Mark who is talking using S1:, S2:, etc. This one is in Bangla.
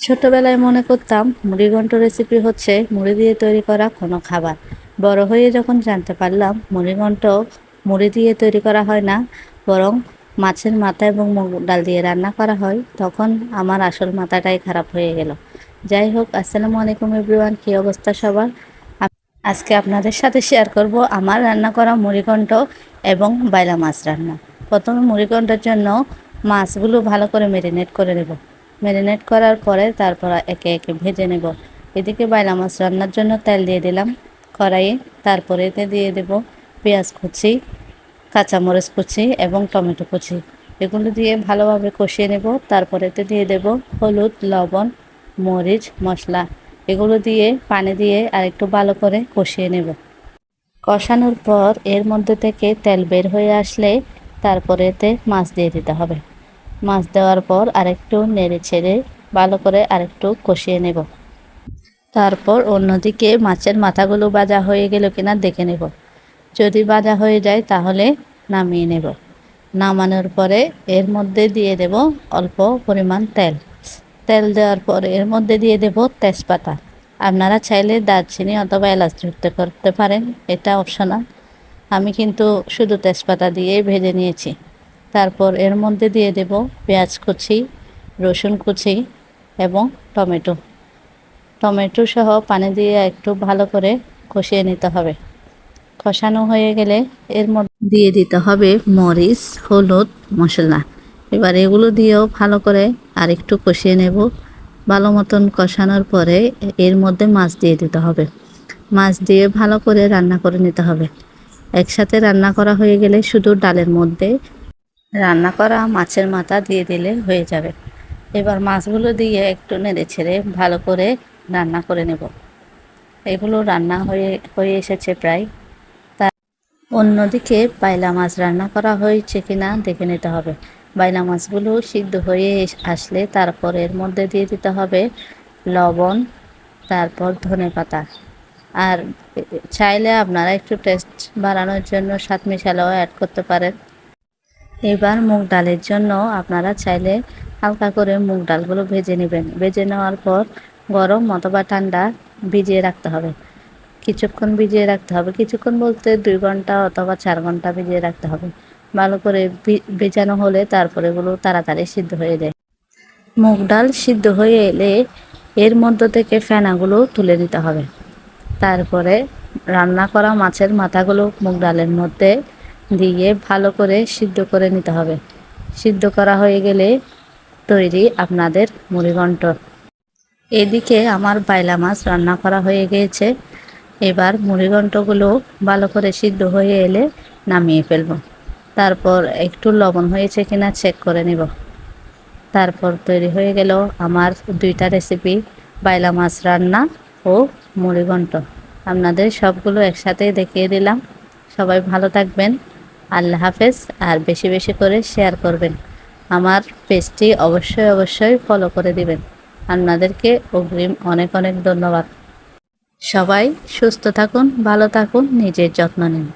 S1: ছোটবেলায় মনে করতাম মুড়িঘণ্ট রেসিপি হচ্ছে মুড়ি দিয়ে তৈরি করা কোনো খাবার। বড় হয়ে যখন জানতে পারলাম মুড়িঘণ্ট মুড়ি দিয়ে তৈরি করা হয় না, বরং মাছের মাথা এবং মুগ ডাল দিয়ে রান্না করা হয়, তখন আমার আসল মাথাটাই খারাপ হয়ে গেল। যাই হোক, আসসালামু আলাইকুম এভরিওয়ান, কী অবস্থা সবার? আজকে আপনাদের সাথে শেয়ার করব আমার রান্না করা মুড়িঘণ্ট এবং বাইলা মাছ রান্না। প্রথমে মুড়িঘণ্টের জন্য মাছগুলো ভালো করে ম্যারিনেট করে নেব। ম্যারিনেট করার পরে তারপর একে একে ভেজে নেব। এদিকে বাইলা মাছ রান্নার জন্য তেল দিয়ে দিলাম কড়াইয়ে। তারপরে এতে দিয়ে দেব পেঁয়াজ কুচি, কাঁচামরিচ কুচি এবং টমেটো কুচি। এগুলো দিয়ে ভালোভাবে কষিয়ে নেব। তারপরে এতে দিয়ে দেব হলুদ, লবণ, মরিচ, মশলা। এগুলো দিয়ে পানি দিয়ে আরেকটু ভালো করে কষিয়ে নেব। কষানোর পর এর মধ্যে থেকে তেল বের হয়ে আসলে তারপরে এতে মাছ দিয়ে দিতে হবে। মাছ দেওয়ার পর আরেকটু নেড়ে ছেড়ে ভালো করে আরেকটু কষিয়ে নেব। তারপর অন্যদিকে মাছের মাথাগুলো ভাজা হয়ে গেল কিনা দেখে নেব। যদি ভাজা হয়ে যায় তাহলে নামিয়ে নেব। নামানোর পরে এর মধ্যে দিয়ে দেব অল্প পরিমাণ তেল। তেল দেওয়ার পর এর মধ্যে দিয়ে দেব তেজপাতা। আপনারা চাইলে দারচিনি অথবা এলাচ যুক্ত করতে পারেন, এটা অপশনাল। আমি কিন্তু শুধু তেজপাতা দিয়েই ভেজে নিয়েছি। তারপর এর মধ্যে দিয়ে দেব পেঁয়াজ কুচি, রসুন কুচি এবং টমেটো। টমেটো সহ পানি দিয়ে একটু ভালো করে কষিয়ে নিতে হবে। কষানো হয়ে গেলে এর মধ্যে দিয়ে দিতে হবে মরিচ, হলুদ, মশলা। এবার এগুলো দিয়েও ভালো করে আরেকটু কষিয়ে নেব। ভালো মতন কষানোর পরে এর মধ্যে মাছ দিয়ে দিতে হবে। মাছ দিয়ে ভালো করে রান্না করে নিতে হবে। একসাথে রান্না করা হয়ে গেলে শুধু ডালের মধ্যে রান্না করা মাছের মাথা দিয়ে দিলে হয়ে যাবে। এবার মাছগুলো দিয়ে একটু নেড়ে ছেড়ে ভালো করে রান্না করে নেব। এগুলো রান্না হয়ে এসেছে প্রায়। অন্যদিকে বাইলা মাছ রান্না করা হয়েছে কিনা দেখে নিতে হবে। বাইলা মাছগুলো সিদ্ধ হয়ে আসলে তারপর এর মধ্যে দিয়ে দিতে হবে লবণ, তারপর ধনেপাতা। আর চাইলে আপনারা একটু টেস্ট বাড়ানোর জন্য স্বাদ মশলাও অ্যাড করতে পারেন। এবার মুগ ডালের জন্য আপনারা চাইলে হালকা করে মুগ ডালগুলো ভেজে নেবেন। ভেজে নেওয়ার পর গরম অথবা ঠান্ডা ভিজিয়ে রাখতে হবে। কিছুক্ষণ ভিজিয়ে রাখতে হবে, কিছুক্ষণ বলতে 2 ঘন্টা অথবা 4 ঘন্টা ভিজিয়ে রাখতে হবে। ভালো করে ভেজানো হলে তারপরে এগুলো তাড়াতাড়ি সিদ্ধ হয়ে যায়। মুগ ডাল সিদ্ধ হয়ে এলে এর মধ্যে থেকে ফেনাগুলো তুলে দিতে হবে। তারপরে রান্না করা মাছের মাথাগুলো মুগ ডালের মধ্যে দিয়ে ভালো করে সিদ্ধ করে নিতে হবে। সিদ্ধ করা হয়ে গেলে তৈরি আপনাদের মুড়িঘণ্ট। এদিকে আমার বাইলা মাছ রান্না করা হয়ে গিয়েছে। এবার মুড়িঘণ্টগুলো ভালো করে সিদ্ধ হয়ে এলে নামিয়ে ফেলব। তারপর একটু লবণ হয়েছে কিনা চেক করে নেব। তারপর তৈরি হয়ে গেল আমার 2টা রেসিপি, বাইলা মাছ রান্না ও মুড়িঘণ্ট। আপনাদের সবগুলো একসাথে দেখিয়ে দিলাম। সবাই ভালো থাকবেন। আল্লাহ হাফেজ। আর বেশি বেশি করে শেয়ার করবেন। আমার পেজটি অবশ্যই ফলো করে দিবেন। আপনাদেরকে অগ্রিম অনেক অনেক ধন্যবাদ। সবাই সুস্থ থাকুন, ভালো থাকুন, নিজের যত্ন নিন।